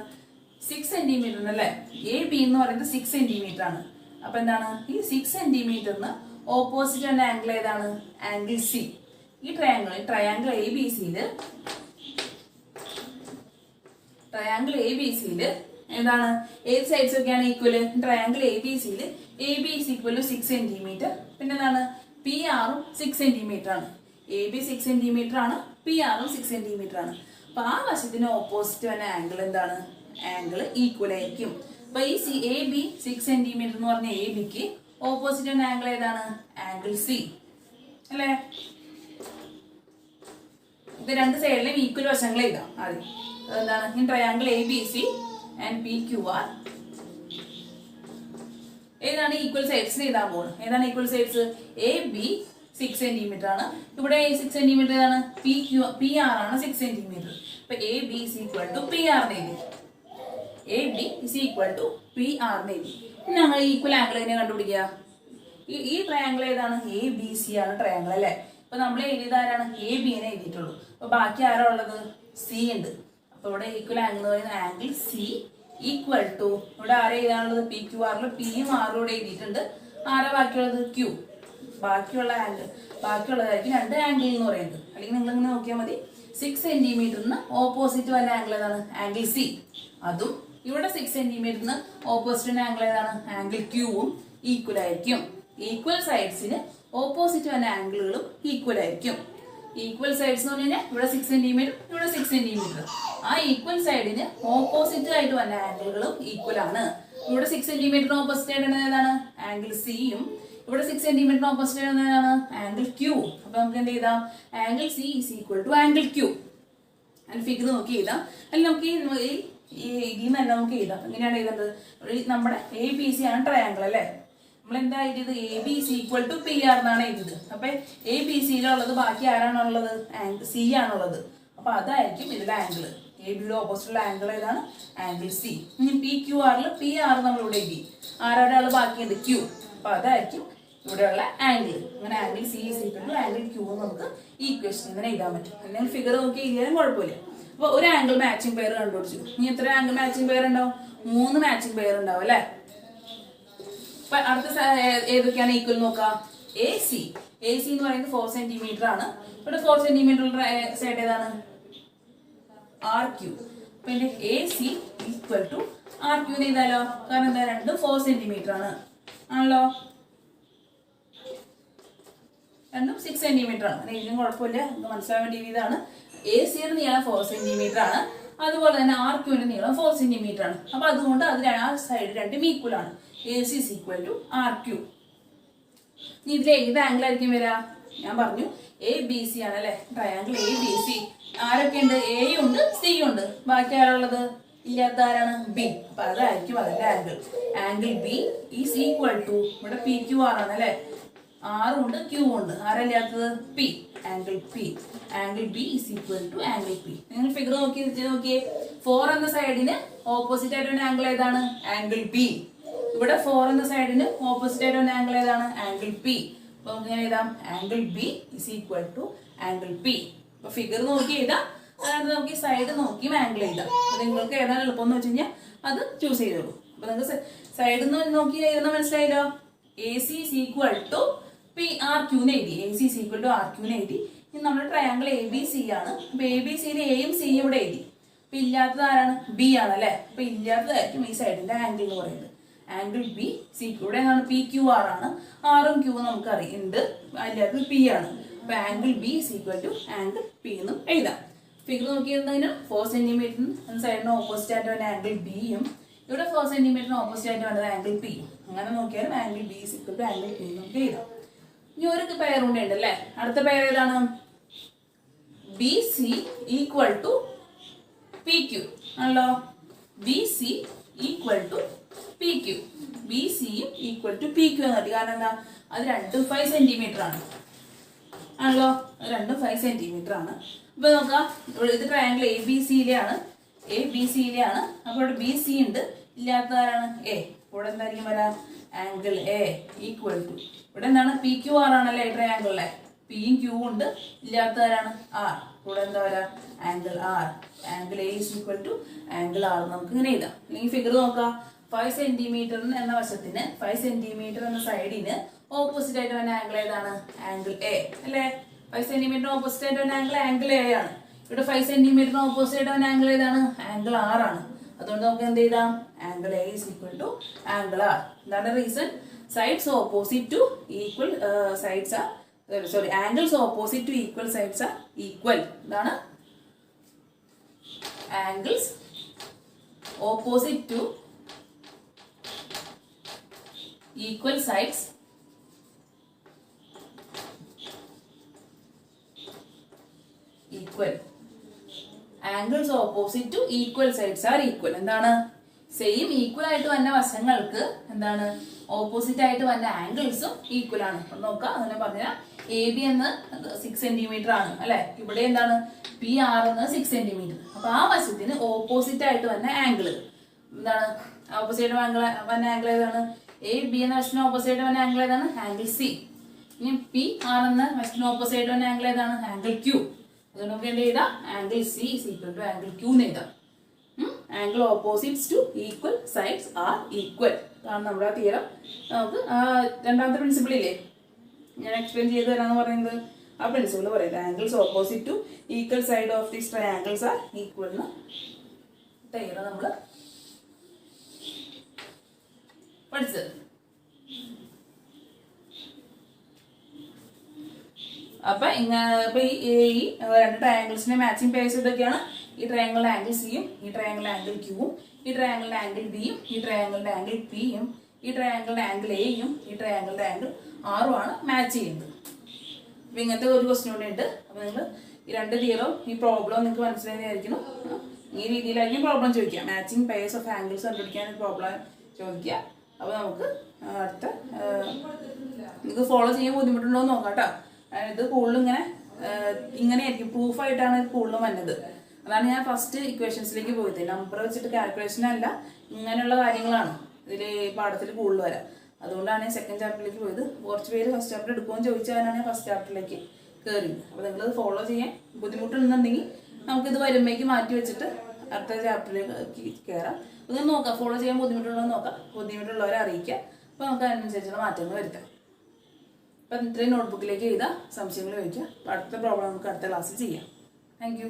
Speaker 1: 6 cm അല്ലേ? എ ബി എന്ന് പറയുന്നത് 6 cm ആണ്. അപ്പൊ എന്താണ്? ഈ 6 cm ഓപ്പോസിറ്റ് ആൻഡ് ആംഗിൾ ഏതാണ്? Angle C. ഈ ട്രയാങ്കിൾ എ ബി സിയില് എന്താണ്? ഏത് സൈഡ്സ് ഒക്കെയാണ് ഈക്വല്? ട്രയാങ്കിൾ എ ബി സിയിൽ A B is equal to 6 cm. പിന്നെ എന്താണ്? പി ആറും 6 cm ആണ്. എ ബി 6 cm ആണ്, പി ആറും 6 cm ആണ്. അപ്പൊ ആ വശത്തിന് ഓപ്പോസിറ്റ് തന്നെ ആംഗിൾ എന്താണ്? ആംഗിൾ ഈക്വൽ ആയിരിക്കും. അപ്പൊ ഈ എ ബി 6 cm എന്ന് പറഞ്ഞ എ ബിക്ക് ഓപ്പോസിറ്റ് തന്നെ ആംഗിൾ ഏതാണ്? ആംഗിൾ സി അല്ലേ? ഇത് രണ്ട് സൈഡിലും ഈക്വൽ വശങ്ങൾ എഴുതാം ആദ്യം. എന്താണ്? In triangle A B C and P Q R ഏതാണ് ഈക്വൽ സൈഡ്സ് എഴുതാൻ പോകുന്നത്? ഏതാണ് equal sides? A B 6 cm ആണ്. ഇവിടെ 6 cm ഏതാണ്? പി ആർ ആണ് 6 cm. അപ്പൊ A B is equal to P R എഴുതി. A B is equal to P R എഴുതി. ഞങ്ങൾ ഈക്വൽ ആംഗിൾ എങ്ങനെ കണ്ടുപിടിക്കുക? ഈ ട്രയാങ്കിൾ ഏതാണ്? എ ബി സി ആണ് ട്രയാങ്കിൾ അല്ലേ? അപ്പൊ നമ്മൾ എഴുതിയത് ആരാണ്? എ ബിനെ എഴുതിയിട്ടുള്ളൂ. അപ്പൊ ബാക്കി ആരാ ഉള്ളത്? സി ഉണ്ട്. അപ്പൊ ഇവിടെ ഈക്വൽ ആംഗിൾ എന്ന് പറയുന്നത് ആംഗിൾ സി ഈക്വൽ ടു ഇവിടെ ആരെ എഴുതാനുള്ളത്? പി ക്യു ആറിൽ പിയും ആറും ഇവിടെ എഴുതിയിട്ടുണ്ട്. ആരാ ബാക്കിയുള്ളത്? ക്യൂ. ബാക്കിയുള്ളതായിരിക്കും രണ്ട് ആംഗിൾ എന്ന് പറയുന്നത്. അല്ലെങ്കിൽ നിങ്ങൾ ഇങ്ങനെ നോക്കിയാൽ മതി. 6 cm ഓപ്പോസിറ്റ് വല്ല ആംഗിൾ ഏതാണ്? Angle C. അതും ഇവിടെ 6 cm ഓപ്പോസിറ്റ് ആംഗിൾ ഏതാണ്? ആംഗിൾ ക്യൂവും ഈക്വൽ ആയിരിക്കും. ഈക്വൽ സൈഡ്സിന് ഓപ്പോസിറ്റ് വന്ന ആംഗിളുകളും ഈക്വൽ ആയിരിക്കും. ഈക്വൽ സൈഡ്സ് എന്ന് പറഞ്ഞാൽ ഇവിടെ 6 cm, ഇവിടെ 6 cm. ആ ഈക്വൽ സൈഡിന് ഓപ്പോസിറ്റ് ആയിട്ട് വന്ന ആംഗിളുകളും ഈക്വൽ ആണ്. ഇവിടെ 6 cm ഓപ്പോസിറ്റ് ആയിട്ട് ഏതാണ്? ആംഗിൾ സിയും ഇവിടെ 6 സെന്റിമീറ്റർ ഓപ്പോസിറ്റ് എന്താണ് ആംഗിൾ ക്യൂ. അപ്പൊ നമുക്ക് എന്ത് ചെയ്താം angle C is equal to angle Q. അതിന് ഫിഗർ നോക്കി എഴുതാം. അല്ലെങ്കിൽ നമുക്ക് ഇതിൽ നിന്ന് തന്നെ നമുക്ക് എഴുതാം. എങ്ങനെയാണ് എഴുതേണ്ടത്? നമ്മുടെ എ ബി സി ആണ് ട്രയാങ്കിൾ അല്ലേ. നമ്മൾ എന്താ എഴുതിയത് A B C equal to P R എന്നാണ് എഴുതിയത്. അപ്പൊ എ ബി സിയിലുള്ളത് ബാക്കി ആരാണുള്ളത് ആംഗിൾ സി ആണുള്ളത്. അപ്പൊ അതായിരിക്കും ഇതിലെ ആംഗിൾ. എ ബിയുടെ ഓപ്പോസിറ്റുള്ള ആംഗിൾ ഏതാണ് ആംഗിൾ സി. ഇനി പി ക്യു ആറിൽ പി ആർ നമ്മൾ ഇവിടെ എഴുതി. ആരുടെ ആൾ ബാക്കിയുണ്ട് ക്യൂ. അപ്പൊ അതായിരിക്കും ഇവിടെയുള്ള ആംഗിൾ. അങ്ങനെ angle C is equal to angle Q നമുക്ക് ഈ ഇക്വേഷൻ ഇങ്ങനെ എഴുതാൻ പറ്റും. അല്ലെങ്കിൽ ഫിഗർ നോക്കി എഴുതിയാലും കുഴപ്പമില്ല. അപ്പൊ ഒരു ആംഗിൾ മാച്ചിങ് പെയർ കണ്ടുപിടിച്ചു. ഇനി എത്ര ആംഗിൾ മാച്ചിങ് പെയർ ഉണ്ടാവും? 3 മാച്ചിങ് പെയർ ഉണ്ടാവും അല്ലെ. അപ്പൊ അടുത്ത ഏതൊക്കെയാണ് ഈക്വൽ നോക്കാം. എ സി എന്ന് പറയുന്നത് 4 സെന്റിമീറ്റർ ആണ്. ഇവിടെ 4 സെന്റിമീറ്റർ സൈഡ് ഏതാണ് ആർ ക്യൂ. പിന്നെ A C equal to R Q എഴുതാലോ. കാരണം എന്താ രണ്ടും 4 സെന്റിമീറ്റർ ആണ് ആണല്ലോ. രണ്ടും 6 സെന്റിമീറ്റർ ആണ്. അങ്ങനെ ഇതിനും കുഴപ്പമില്ല. നമുക്ക് മനസ്സിലാൻ വേണ്ടി ഇതാണ് എ സിയുടെ നീളം 4 സെന്റിമീറ്റർ ആണ്. അതുപോലെ തന്നെ ആർ ക്യൂവിന്റെ നീളം 4 സെന്റിമീറ്റർ ആണ്. അപ്പൊ അതുകൊണ്ട് അത് ആ സൈഡ് രണ്ടും ഈക്വൽ ആണ്. A C is equal to R Q. ഇനി ഇതിൽ ഏത് ആംഗിൾ ആയിരിക്കും വരാ? ഞാൻ പറഞ്ഞു എ ബി സി ആണ് അല്ലെ. ട്രയാംഗിൾ എ ബി സി ആരൊക്കെ ഉണ്ട്? എ ഉണ്ട് സി ഉണ്ട്. ബാക്കി ആരുള്ളത്? ഇല്ലാത്ത ആരാണ്? ബി. അപ്പൊ അതായിരിക്കും അതിന്റെ angle. Angle B is equal to ഇവിടെ പി ക്യു ആർ ആണ് അല്ലെ. ആറും ഉണ്ട് ക്യൂ ഉണ്ട്. ആരല്ലാത്തത്? P. Angle P. Angle B is equal to angle P. നിങ്ങൾ ഫിഗർ നോക്കിയേ. 4 എന്ന സൈഡിന് ഓപ്പോസിറ്റ് ആയിട്ട് ഒരു ആംഗിൾ ഏതാണ്? Angle B. ഇവിടെ 4 എന്ന സൈഡിന് ഓപ്പോസിറ്റ് ആയിട്ട് ഒരു ആംഗിൾ ഏതാണ്? Angle P. അപ്പൊ നമുക്ക് ഇങ്ങനെ എഴുതാം angle B is equal to angle P. അപ്പൊ ഫിഗർ നോക്കി എഴുതാം. അതായത് നമുക്ക് സൈഡ് നോക്കിയും ആംഗിൾ എഴുതാം. നിങ്ങൾക്ക് ഏതാണ് എളുപ്പം എന്ന് വെച്ച് കഴിഞ്ഞാൽ അത് ചൂസ് ചെയ്തോളൂ. അപ്പൊ നിങ്ങൾക്ക് സൈഡിൽ നിന്ന് നോക്കി എഴുതുന്ന മനസ്സിലായല്ലോ. A C is equal to P R ക്യൂന്ന് എഴുതി. A C is equal to R ക്യൂന്ന് എഴുതി. ഇനി നമ്മുടെ ട്രയാംഗിൾ എ ബി സി ആണ്. അപ്പൊ എ ബി സിയിൽ എയും സിയും ഇവിടെ എഴുതി. അപ്പൊ ഇല്ലാത്തത് ആരാണ്? ബി ആണ് അല്ലെ. അപ്പൊ ഇല്ലാത്തതായിരിക്കും ഈ സൈഡിന്റെ ആംഗിൾ എന്ന് പറയുന്നത്. ആംഗിൾ ബി സി ഇവിടെ എന്താണ്? പി ക്യു ആർ ആണ്. ആറും ക്യൂ നമുക്ക് അറിയുന്നുണ്ട്. അല്ലാത്തത് പി ആണ്. അപ്പൊ angle B is equal to angle P എന്നും എഴുതാം. ഫിഗർ നോക്കിയിരുന്നതിന് 4 സെന്റിമീറ്ററിന് സൈഡിന് ഓപ്പോസിറ്റ് ആയിട്ട് വന്ന ആംഗിൾ ബിയും ഇവിടെ 4 സെന്റിമീറ്ററിന് ഓപ്പോസിറ്റ് ആയിട്ട് വന്നത് ആംഗിൾ പിയും. അങ്ങനെ നോക്കിയാലും angle B is equal to angle P നമുക്ക് എഴുതാം. ഇനി ഒരു പെയർ കൂടെ ഉണ്ട് അല്ലേ. അടുത്ത പെയർ ഏതാണ്? B C equal to P Q ആണല്ലോ. B C equal to P Q. B സിയും ഈക്വൽ ടു പി ക്യു എന്ന് കിട്ടി. കാരണം എന്താ? അത് രണ്ടും 5 സെന്റിമീറ്റർ ആണ് ആണല്ലോ. രണ്ടും 5 സെന്റിമീറ്റർ ആണ്. അപ്പൊ നോക്കാം ഇത് ട്രയാംഗിൾ എ ബി സിയിലെയാണ്. എ ബി സിയിലെയാണ്. അപ്പൊ ഇവിടെ ബി സി ഉണ്ട്. ഇല്ലാത്തതാണ് എ. ഇവിടെ എന്തായിരിക്കും വരാം? ആംഗിൾ എ ഈക്വൽ ടു ഇവിടെ എന്താണ്? പി ക്യു ആർ ആണല്ലേ ട്രയാംഗിളിലെ. പിയും ക്യൂ ഉണ്ട്. ഇല്ലാത്തവരാണ് ആർ. ഇവിടെ എന്താ വരാ? Angle R. Angle A is equal to angle R നമുക്ക് ഇങ്ങനെ എഴുതാം. അല്ലെങ്കിൽ ഫിഗർ നോക്കാം. 5 സെന്റിമീറ്റർ എന്ന വശത്തിന് 5 സെന്റിമീറ്റർ എന്ന സൈഡിന് ഓപ്പോസിറ്റ് ആയിട്ട് വന്ന ആംഗിൾ ഏതാണ്? ആംഗിൾ എ അല്ലേ. 5 സെന്റിമീറ്റർ ഓപ്പോസിറ്റ് ആയിട്ട് വന്ന ആംഗിൾ എ ആണ്. ഇവിടെ 5 സെന്റിമീറ്റർ ഓപ്പോസിറ്റ് ആയിട്ട് വന്ന ആംഗിൾ ഏതാണ്? ആംഗിൾ ആർ ആണ്. അതുകൊണ്ട് നമുക്ക് എന്ത് ചെയ്താം? Angle A is equal to angle R. എന്താണ് reason? sides opposite to equal sides are angles opposite to equal sides are equal. എന്താണ്? angles opposite to equal sides equal. angles opposite to equal sides are equal. എന്താണ്? Same equal ആയിട്ട് വന്ന വശങ്ങൾക്ക് എന്താണ്? Opposite ആയിട്ട് വന്ന ആംഗിൾസും equal ആണ്. നോക്കാം. അങ്ങനെ പറഞ്ഞാൽ എ ബി എന്ന് 6 സെന്റിമീറ്റർ ആണ് അല്ലെ. ഇവിടെ എന്താണ്? പി ആർ എന്ന് 6 സെന്റിമീറ്റർ. അപ്പൊ ആ വശത്തിന് ഓപ്പോസിറ്റ് ആയിട്ട് വന്ന ആംഗിൾ എന്താണ്? ഓപ്പോസിറ്റ് വന്ന ആംഗിൾ ഏതാണ്? എ ബി എന്ന വശത്തിന് ഓപ്പോസിറ്റ് വന്ന ആംഗിൾ ഏതാണ്? Angle C. ഇനി പി ആർ എന്ന വശത്തിന് ഓപ്പോസിറ്റ് വന്ന ആംഗിൾ ഏതാണ്? Angle Q. അതുകൊണ്ട് നമുക്ക് എന്ത് ചെയ്താം? Angle C is equal to angle Q എന്ന് എഴുതാം. Angle opposites to equal sides are equal ആണ് നമ്മുടെ ആ തിയറം. നമുക്ക് രണ്ടാമത്തെ പ്രിൻസിപ്പിൾ ഇല്ലേ ഞാൻ എക്സ്പ്ലെയിൻ ചെയ്ത് തരാന്ന് പറയുന്നത്, ആ പ്രിൻസിപ്പിൾ പറയുന്നത് angles opposite to equal side of these triangles R equal എന്ന് തിയറം നമ്മൾ പഠിച്ചത്. അപ്പൊ ഈ രണ്ട് ട്രയാംഗിൾസിന്റെ മാച്ചിങ് പേഴ്സ് ഇതൊക്കെയാണ്. ഈ ട്രയാംഗിളിന്റെ ആംഗിൾ സിയും ഈ ട്രയാംഗിളിന്റെ ആംഗിൾ ക്യൂവും ഈ ട്രയാംഗിളിന്റെ ആംഗിൾ ബിയും ഈ ട്രയാംഗിളിന്റെ ആംഗിൾ പിയും ഈ ട്രയാംഗിളിന്റെ ആംഗിൾ എയും ഈ ട്രയാംഗിളിന്റെ ആംഗിൾ ആറുമാണ് മാച്ച് ചെയ്യുന്നത്. അപ്പോൾ ഇങ്ങനത്തെ ഒരു ക്വസ്റ്റ്യൻ കൂടെ ഉണ്ട്. അപ്പോൾ നിങ്ങൾ ഈ രണ്ട് തിയറും ഈ പ്രോബ്ലം നിങ്ങൾക്ക് മനസ്സിലായിരിക്കണം. ഈ രീതിയിലായിരിക്കും പ്രോബ്ലം ചോദിക്കുക. മാച്ചിങ് പെയർസ് ഓഫ് ആംഗിൾസ് കണ്ടുപിടിക്കാൻ ഒരു പ്രോബ്ലം ചോദിക്കുക. അപ്പോൾ നമുക്ക് അടുത്ത നിങ്ങൾക്ക് ഫോളോ ചെയ്യാൻ ബുദ്ധിമുട്ടുണ്ടോ എന്ന് നോക്കാം കേട്ടോ. ഇത് കൂടുതലും ഇങ്ങനെയായിരിക്കും, പ്രൂഫായിട്ടാണ് കൂടുതലും വന്നത്. അതാണ് ഞാൻ ഫസ്റ്റ് ഇക്വേഷൻസിലേക്ക് പോയത്. നമ്പർ വെച്ചിട്ട് കാൽക്കുലേഷൻ അല്ല, ഇങ്ങനെയുള്ള കാര്യങ്ങളാണ് ഇതിൽ പാഠത്തിൽ കൂടുതൽ വരാം. അതുകൊണ്ടാണ് ഞാൻ സെക്കൻഡ് ചാപ്റ്ററിലേക്ക് പോയത്. കുറച്ച് പേര് ഫസ്റ്റ് ചാപ്റ്റർ എടുക്കുമെന്ന് ചോദിച്ചാലാണ് ഞാൻ ഫസ്റ്റ് ചാപ്റ്ററിലേക്ക് കയറിയത്. അപ്പോൾ നിങ്ങളിത് ഫോളോ ചെയ്യാൻ ബുദ്ധിമുട്ടുണ്ടെന്നുണ്ടെങ്കിൽ നമുക്കിത് വരുമ്പോഴേക്ക് മാറ്റി വെച്ചിട്ട് അടുത്ത ചാപ്റ്ററിലേക്ക് കയറാം. നിങ്ങൾ നോക്കാം, ഫോളോ ചെയ്യാൻ ബുദ്ധിമുട്ടുണ്ടോ എന്ന് നോക്കാം. ബുദ്ധിമുട്ടുള്ളവരെ അറിയിക്കുക. അപ്പോൾ നമുക്ക് അതിനനുസരിച്ചുള്ള മാറ്റങ്ങൾ വരുത്താം. അപ്പം ഇത്രയും നോട്ട്ബുക്കിലേക്ക് എഴുതാം, സംശയങ്ങൾ ചോദിക്കുക. അടുത്ത പ്രോബ്ലം നമുക്ക് അടുത്ത ക്ലാസ്സിൽ ചെയ്യാം. Thank you.